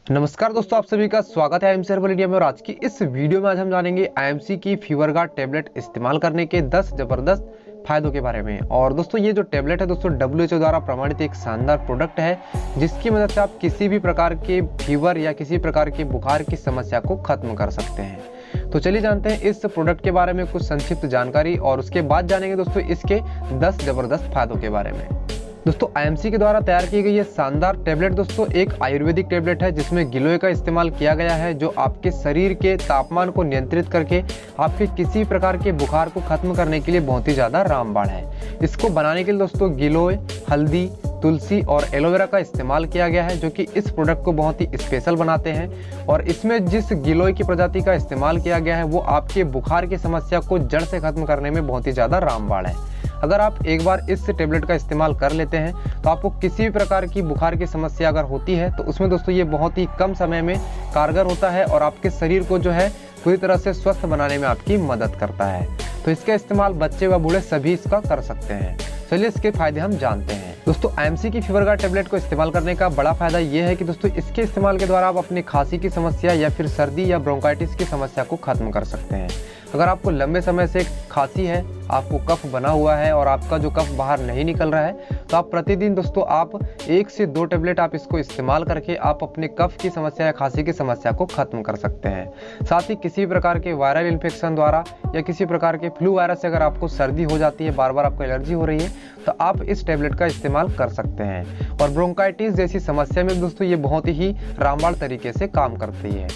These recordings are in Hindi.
नमस्कार दोस्तों, आप सभी का स्वागत है आईएमसी हर्बल इंडिया में। और आज की इस वीडियो में आज हम जानेंगे आईएमसी की फीवर गार्ड टेबलेट इस्तेमाल करने के 10 जबरदस्त फायदों के बारे में। और दोस्तों ये जो टेबलेट है दोस्तों WHO द्वारा प्रमाणित एक शानदार प्रोडक्ट है, जिसकी मदद से आप किसी भी प्रकार के फीवर या किसी प्रकार के बुखार की समस्या को खत्म कर सकते हैं। तो चलिए जानते हैं इस प्रोडक्ट के बारे में कुछ संक्षिप्त जानकारी, और उसके बाद जानेंगे दोस्तों इसके 10 जबरदस्त फायदों के बारे में। दोस्तों आईएमसी के द्वारा तैयार की गई ये शानदार टेबलेट दोस्तों एक आयुर्वेदिक टेबलेट है, जिसमें गिलोय का इस्तेमाल किया गया है, जो आपके शरीर के तापमान को नियंत्रित करके आपके किसी प्रकार के बुखार को खत्म करने के लिए बहुत ही ज़्यादा रामबाण है। इसको बनाने के लिए दोस्तों गिलोय, हल्दी, तुलसी और एलोवेरा का इस्तेमाल किया गया है, जो कि इस प्रोडक्ट को बहुत ही स्पेशल बनाते हैं। और इसमें जिस गिलोय की प्रजाति का इस्तेमाल किया गया है वो आपके बुखार की समस्या को जड़ से खत्म करने में बहुत ही ज़्यादा रामबाण है। अगर आप एक बार इस टेबलेट का इस्तेमाल कर लेते हैं तो आपको किसी भी प्रकार की बुखार की समस्या अगर होती है तो उसमें दोस्तों ये बहुत ही कम समय में कारगर होता है और आपके शरीर को जो है पूरी तरह से स्वस्थ बनाने में आपकी मदद करता है। तो इसका इस्तेमाल बच्चे व बूढ़े सभी इसका कर सकते हैं। चलिए इसके फायदे हम जानते हैं। दोस्तों आईएमसी की फीवर गार्ड टेबलेट को इस्तेमाल करने का बड़ा फायदा ये है कि दोस्तों इसके इस्तेमाल के द्वारा आप अपनी खांसी की समस्या या फिर सर्दी या ब्रोंकाइटिस की समस्या को खत्म कर सकते हैं। अगर आपको लंबे समय से खांसी है, आपको कफ बना हुआ है और आपका जो कफ बाहर नहीं निकल रहा है, तो आप प्रतिदिन दोस्तों आप 1 से 2 टेबलेट आप इसको इस्तेमाल करके आप अपने कफ की समस्या या खांसी की समस्या को खत्म कर सकते हैं। साथ ही किसी प्रकार के वायरल इन्फेक्शन द्वारा या किसी प्रकार के फ्लू वायरस से अगर आपको सर्दी हो जाती है, बार बार आपको एलर्जी हो रही है, तो आप इस टेबलेट का इस्तेमाल कर सकते हैं। और ब्रोंकाइटिस जैसी समस्या में दोस्तों ये बहुत ही रामबाण तरीके से काम करती है।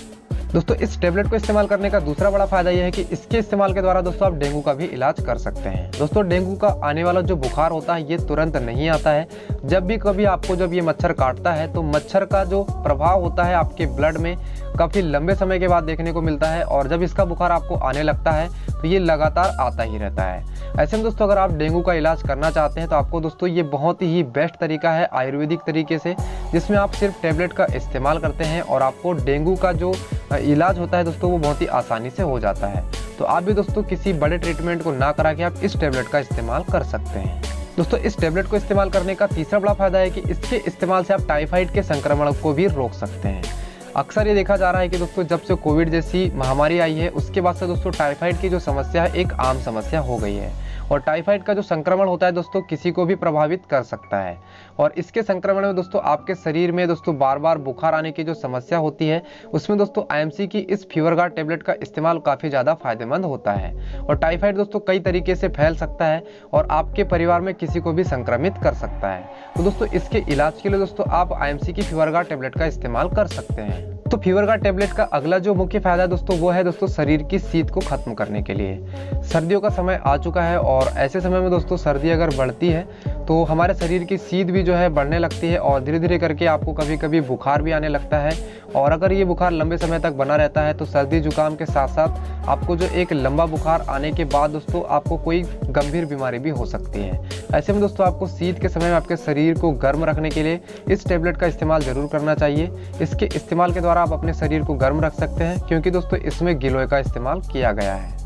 दोस्तों इस टेबलेट को इस्तेमाल करने का दूसरा बड़ा फायदा यह है कि इसके इस्तेमाल के द्वारा दोस्तों आप डेंगू का भी इलाज कर सकते हैं। दोस्तों डेंगू का आने वाला जो बुखार होता है ये तुरंत नहीं आता है। जब भी कभी आपको जब ये मच्छर काटता है तो मच्छर का जो प्रभाव होता है आपके ब्लड में काफ़ी लंबे समय के बाद देखने को मिलता है, और जब इसका बुखार आपको आने लगता है तो ये लगातार आता ही रहता है। ऐसे में दोस्तों अगर आप डेंगू का इलाज करना चाहते हैं तो आपको दोस्तों ये बहुत ही बेस्ट तरीका है आयुर्वेदिक तरीके से, जिसमें आप सिर्फ टेबलेट का इस्तेमाल करते हैं और आपको डेंगू का जो इलाज होता है दोस्तों वो बहुत ही आसानी से हो जाता है। तो आप भी दोस्तों किसी बड़े ट्रीटमेंट को ना करा के आप इस टेबलेट का इस्तेमाल कर सकते हैं। दोस्तों इस टेबलेट को इस्तेमाल करने का तीसरा बड़ा फायदा है कि इसके इस्तेमाल से आप टाइफाइड के संक्रमण को भी रोक सकते हैं। अक्सर ये देखा जा रहा है कि दोस्तों जब से कोविड जैसी महामारी आई है उसके बाद से दोस्तों टाइफाइड की जो समस्या है एक आम समस्या हो गई है। और टाइफाइड का जो संक्रमण होता है दोस्तों किसी को भी प्रभावित कर सकता है। और इसके संक्रमण में दोस्तों आपके शरीर में दोस्तों बार बार बुखार आने की जो समस्या होती है उसमें दोस्तों आईएमसी की इस फीवर गार्ड टेबलेट का इस्तेमाल काफ़ी ज़्यादा फायदेमंद होता है। और टाइफाइड दोस्तों कई तरीके से फैल सकता है और आपके परिवार में किसी को भी संक्रमित कर सकता है। तो दोस्तों इसके इलाज के लिए दोस्तों आप आईएमसी की फीवर गार्ड टेबलेट का इस्तेमाल कर सकते हैं। तो फीवर गार्ड टेबलेट का अगला जो मुख्य फायदा दोस्तों वो है दोस्तों शरीर की शीत को खत्म करने के लिए। सर्दियों का समय आ चुका है और ऐसे समय में दोस्तों सर्दी अगर बढ़ती है तो हमारे शरीर की शीत भी जो है बढ़ने लगती है और धीरे धीरे करके आपको कभी कभी बुखार भी आने लगता है। और अगर ये बुखार लंबे समय तक बना रहता है तो सर्दी जुकाम के साथ साथ आपको जो एक लंबा बुखार आने के बाद दोस्तों आपको कोई गंभीर बीमारी भी हो सकती है। ऐसे में दोस्तों आपको शीत के समय में आपके शरीर को गर्म रखने के लिए इस टेबलेट का इस्तेमाल जरूर करना चाहिए। इसके इस्तेमाल के द्वारा आप अपने शरीर को गर्म रख सकते हैं, क्योंकि दोस्तों इसमें गिलोय का इस्तेमाल किया गया है।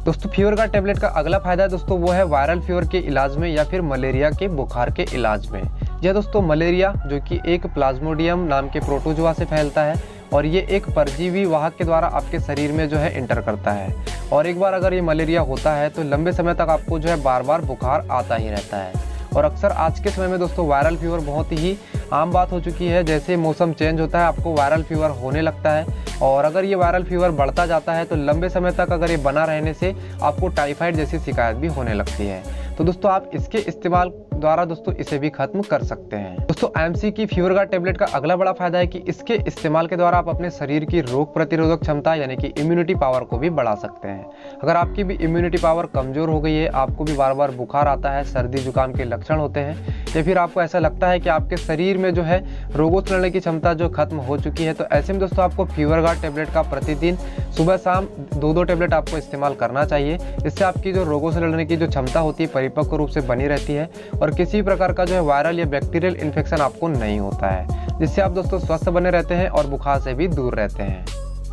दोस्तों फीवर गार्ड टेबलेट का अगला फायदा दोस्तों वो है वायरल फीवर के इलाज में या फिर मलेरिया के बुखार के इलाज में। यह दोस्तों मलेरिया जो कि एक प्लाज्मोडियम नाम के प्रोटोजोआ से फैलता है और ये एक परजीवी वाहक के द्वारा आपके शरीर में जो है इंटर करता है। और एक बार अगर ये मलेरिया होता है तो लंबे समय तक आपको जो है बार बार बुखार आता ही रहता है। और अक्सर आज के समय में दोस्तों वायरल फीवर बहुत ही आम बात हो चुकी है। जैसे मौसम चेंज होता है आपको वायरल फीवर होने लगता है, और अगर ये वायरल फीवर बढ़ता जाता है तो लंबे समय तक अगर ये बना रहने से आपको टाइफाइड जैसी शिकायत भी होने लगती है। तो दोस्तों आप इसके इस्तेमाल द्वारा दोस्तों इसे भी खत्म कर सकते हैं। दोस्तों आईएमसी की फीवर गार्ड टेबलेट का अगला बड़ा फायदा है कि इसके इस्तेमाल के द्वारा आप अपने शरीर की रोग प्रतिरोधक क्षमता यानी कि इम्यूनिटी पावर को भी बढ़ा सकते हैं। अगर आपकी भी इम्यूनिटी पावर कमजोर हो गई है, आपको भी बार बार बुखार आता है, सर्दी जुकाम के लक्षण होते हैं, या फिर आपको ऐसा लगता है कि आपके शरीर में जो है रोगों से लड़ने की क्षमता जो खत्म हो चुकी है, तो ऐसे में दोस्तों आपको फीवर गार्ड टेबलेट का प्रतिदिन सुबह शाम 2-2 टेबलेट आपको इस्तेमाल करना चाहिए। इससे आपकी जो रोगों से लड़ने की जो क्षमता होती है परिपक्व रूप से बनी रहती है और किसी प्रकार का जो है वायरल या बैक्टीरियल इन्फेक्शन आपको नहीं होता है, जिससे आप दोस्तों स्वस्थ बने रहते हैं और बुखार से भी दूर रहते हैं।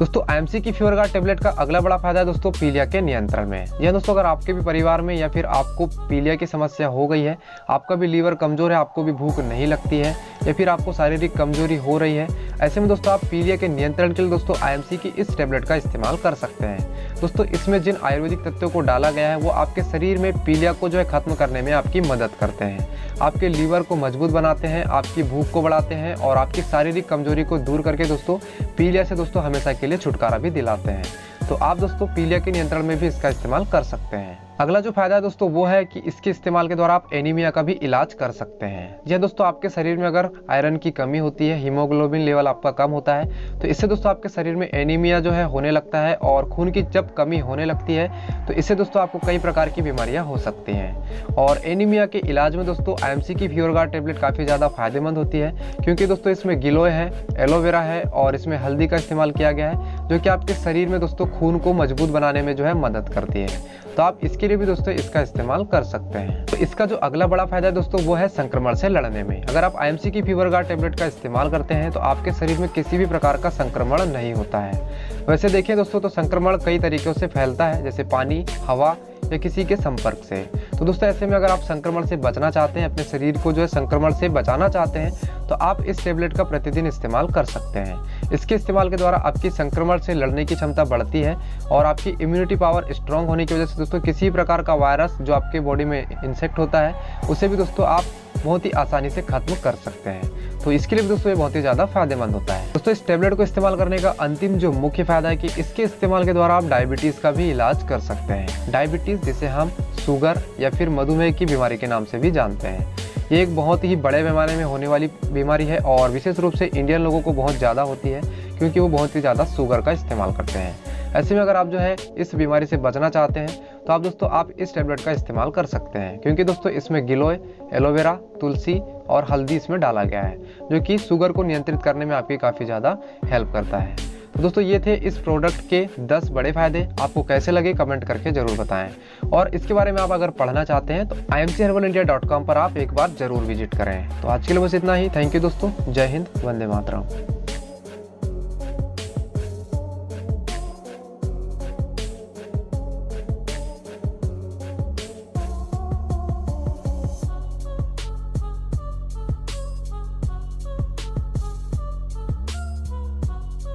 दोस्तों IMC की फीवर गार्ड टेबलेट का अगला बड़ा फायदा है दोस्तों पीलिया के नियंत्रण में। यह दोस्तों अगर आपके भी परिवार में या फिर आपको पीलिया की समस्या हो गई है, आपका भी लीवर कमजोर है, आपको भी भूख नहीं लगती है या फिर आपको शारीरिक कमजोरी हो रही है, ऐसे में दोस्तों आप पीलिया के नियंत्रण के लिए दोस्तों IMC की इस टेबलेट का इस्तेमाल कर सकते हैं। दोस्तों इसमें जिन आयुर्वेदिक तत्वों को डाला गया है वो आपके शरीर में पीलिया को जो है खत्म करने में आपकी मदद करते हैं, आपके लीवर को मजबूत बनाते हैं, आपकी भूख को बढ़ाते हैं और आपकी शारीरिक कमजोरी को दूर करके दोस्तों पीलिया से दोस्तों हमेशा के लिए छुटकारा भी दिलाते हैं। तो आप दोस्तों पीलिया के नियंत्रण में भी इसका इस्तेमाल कर सकते हैं। अगला जो फायदा है दोस्तों वो है कि इसके इस्तेमाल के द्वारा आप एनीमिया का भी इलाज कर सकते हैं। यह दोस्तों आपके शरीर में अगर आयरन की कमी होती है, हीमोग्लोबिन लेवल आपका कम होता है, तो इससे दोस्तों आपके शरीर में एनीमिया जो है होने लगता है और खून की जब कमी होने लगती है तो इससे दोस्तों आपको कई प्रकार की बीमारियां हो सकती हैं। और एनीमिया के इलाज में दोस्तों IMC की फीवर गार्ड टेबलेट काफ़ी ज़्यादा फायदेमंद होती है, क्योंकि दोस्तों इसमें गिलोय है, एलोवेरा है और इसमें हल्दी का इस्तेमाल किया गया है, जो कि आपके शरीर में दोस्तों खून को मजबूत बनाने में जो है मदद करती है। तो आप इसके लिए भी दोस्तों इसका इस्तेमाल कर सकते हैं। तो इसका जो अगला बड़ा फायदा है दोस्तों वो है संक्रमण से लड़ने में। अगर आप IMC की फीवर गार्ड टेबलेट का इस्तेमाल करते हैं तो आपके शरीर में किसी भी प्रकार का संक्रमण नहीं होता है। वैसे देखें दोस्तों तो संक्रमण कई तरीकों से फैलता है, जैसे पानी, हवा या किसी के संपर्क से। तो दोस्तों ऐसे में अगर आप संक्रमण से बचना चाहते हैं, अपने शरीर को जो है संक्रमण से बचाना चाहते हैं, तो आप इस टेबलेट का प्रतिदिन इस्तेमाल कर सकते हैं। इसके इस्तेमाल के द्वारा आपकी संक्रमण से लड़ने की क्षमता बढ़ती है और आपकी इम्यूनिटी पावर स्ट्रांग होने की वजह से दोस्तों किसी प्रकार का वायरस जो आपके बॉडी में इंसेक्ट होता है उसे भी दोस्तों आप बहुत ही आसानी से खत्म कर सकते हैं। तो इसके लिए दोस्तों ये बहुत ही ज़्यादा फायदेमंद होता है। दोस्तों इस टेबलेट को इस्तेमाल करने का अंतिम जो मुख्य फायदा है कि इसके इस्तेमाल के द्वारा आप डायबिटीज़ का भी इलाज कर सकते हैं। डायबिटीज़ जिसे हम शुगर या फिर मधुमेह की बीमारी के नाम से भी जानते हैं, ये एक बहुत ही बड़े पैमाने में होने वाली बीमारी है और विशेष रूप से इंडियन लोगों को बहुत ज़्यादा होती है, क्योंकि वो बहुत ही ज़्यादा शुगर का इस्तेमाल करते हैं। ऐसे में अगर आप जो है इस बीमारी से बचना चाहते हैं तो आप दोस्तों आप इस टेबलेट का इस्तेमाल कर सकते हैं, क्योंकि दोस्तों इसमें गिलोय, एलोवेरा, तुलसी और हल्दी इसमें डाला गया है, जो कि शुगर को नियंत्रित करने में आपकी काफ़ी ज़्यादा हेल्प करता है। तो दोस्तों ये थे इस प्रोडक्ट के 10 बड़े फायदे। आपको कैसे लगे कमेंट करके ज़रूर बताएं और इसके बारे में आप अगर पढ़ना चाहते हैं तो imcherbal.india.com पर आप एक बार ज़रूर विजिट करें। तो आज के लिए बस इतना ही। थैंक यू दोस्तों। जय हिंद, वंदे मातरम।